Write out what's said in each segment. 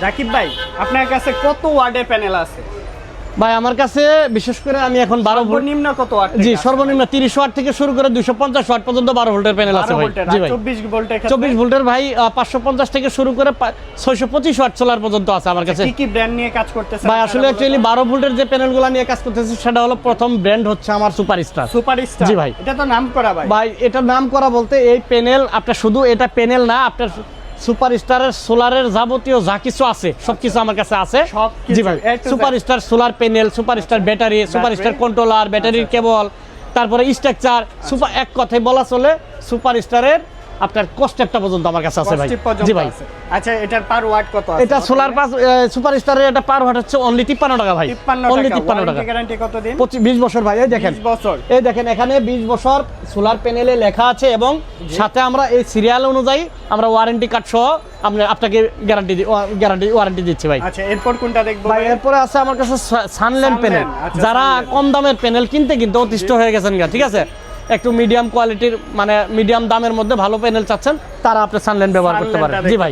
রাকিব ভাই আপনার কাছে কত ওয়াটের প্যানেল আছে? ভাই আমার কাছে বিশেষ করে আমি এখন 12 ভোল্ট সর্বনিম্ন কত ওয়াট? জি সর্বনিম্ন 30 ওয়াট থেকে শুরু করে 250 ওয়াট পর্যন্ত 12 ভোল্টের প্যানেল আছে ভাই। জি ভাই 24 ভোল্টের 24 ভোল্টের ভাই 550 থেকে শুরু করে 625 ওয়াট সোলার পর্যন্ত আছে আমার কাছে। কি কি ব্র্যান্ড নিয়ে কাজ করতেছেন ভাই আসলে অ্যাকচুয়ালি 12 ভোল্টের যে প্যানেলগুলো নিয়ে কাজ করতেছি সেটা হলো প্রথম ব্র্যান্ড হচ্ছে আমার সুপারস্টার। সুপারস্টার জি ভাই, এটা তো নাম করা ভাই। ভাই এটা নাম করা বলতে এই প্যানেল আপনার শুধু এটা প্যানেল না, আপনার সুপারস্টারের সোলারের যাবতীয় যা কিছু আছে সবকিছু আমার কাছে আছে। জি ভাই superstar solar panel, superstar battery, superstar controller, ব্যাটারির কেবল, তারপরে স্ট্রাকচার সুপার, এক কথায় বলা চলে সুপারস্টারের আপনার কস্টেপটা পর্যন্ত আমার কাছে আছে ভাই। জি ভাই আচ্ছা এটার পার ওয়াট কত আছে? এটা সোলার পাস সুপারস্টারের এটা পার ওয়াট হচ্ছে অনলি 53 টাকা ভাই। 53 টাকা। গ্যারান্টি কত দিন? 20 বছর ভাই। এই দেখেন 20 বছর। এই দেখেন এখানে 20 বছর সোলার প্যানেলে লেখা আছে এবং সাথে আমরা এই সিরিয়াল অনুযায়ী আমরা ওয়ারেন্টি কার্ড সহ আপনাকে ওয়ারেন্টি দিচ্ছি ভাই। আচ্ছা এরপর কোনটা দেখবো ভাই? এরপরে আছে আমার কাছে সানল্যান্ড প্যানেল। যারা কম দামের প্যানেল কিনতে কিন্তু অতিষ্ঠ হয়ে গেছেন গা, ঠিক আছে, একটু মিডিয়াম কোয়ালিটির মানে মিডিয়াম দামের মধ্যে ভালো প্যানেল চাচ্ছেন, তারা আপনি সানল্যান্ড ব্যবহার করতে পারেন। জি ভাই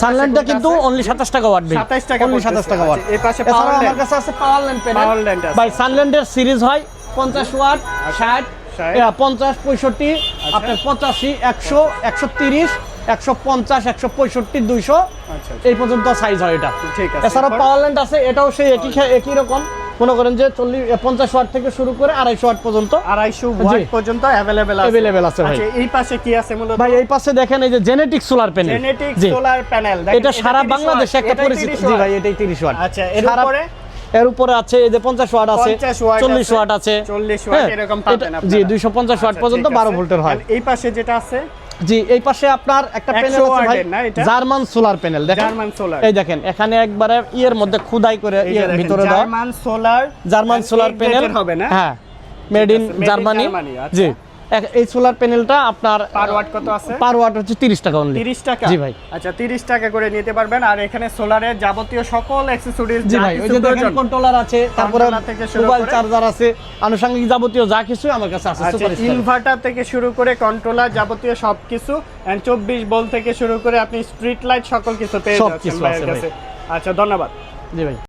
সানল্যান্ডটা কিন্তু অনলি 27 টাকা ওয়াট ভাই, 27 টাকা, অনলি 27 টাকা ওয়াট। এই পাশে এছাড়াও আমার কাছে আছে পাওয়ারল্যান্ড প্যানেল ভাই। সানল্যান্ডের সিরিজ হয় 50 ওয়াট, 60, 50, 65, আপনার 85, 100, 130, 150, 165, 200 এই পর্যন্ত সাইজ হয় এটা। ঠিক আছে। এছাড়াও পাওয়ারল্যান্ড আছে, এটাও সেই একই রকম, মনে করেন যে 50 ওয়াট থেকে শুরু করে 250 ওয়াট পর্যন্ত, 250 ওয়াট পর্যন্ত अवेलेबल আছে ভাই। আচ্ছা এই পাশে কি আছে মূলত ভাই? এই পাশে দেখেন এই যে genetic solar panel. Genetic solar panel, এটা সারা বাংলাদেশে একটা পরিচিত। জি ভাই এটাই 30 ওয়াট। আচ্ছা এর উপরে আছে এই যে 50 ওয়াট আছে, 40 ওয়াট আছে, 40 ওয়াট এরকম পাবেন আপনারা। জি 250 ওয়াট পর্যন্ত 12 ভোল্টের হয়। এই পাশে যেটা আছে, জি এই পাশে আপনার একটা প্যানেল আছে ভাই, জার্মান সোলার প্যানেল। দেখেন জার্মান সোলার, এই দেখেন এখানে একবারে ইয়ের মধ্যে খোদাই করে ইয়ের ভিতরে দাও জার্মান সোলার প্যানেল হবে না? হ্যাঁ, মেড ইন জার্মানি। জি এই সোলার প্যানেলটা আপনার পার ওয়াট কত আছে? পার ওয়াট হচ্ছে 30 টাকা অনলি। 30 টাকা? জি ভাই। আচ্ছা 30 টাকা করে নিতে পারবেন। আর এখানে সোলারের যাবতীয় সকল অ্যাকসেসরিজ, জি ভাই ওই যে দেখেন কন্ট্রোলার আছে, তারপরে মোবাইল চার্জার আছে, আনুষঙ্গিক যাবতীয় যা কিছু আমার কাছে আছে। আচ্ছা ইনভার্টার থেকে শুরু করে কন্ট্রোলার যাবতীয় সবকিছু, এন্ড 24 ভোল্ট থেকে শুরু করে আপনি স্ট্রিট লাইট সকল কিছু পেয়ে যাচ্ছেন ভাইয়ের কাছে। আচ্ছা ধন্যবাদ। জি ভাই।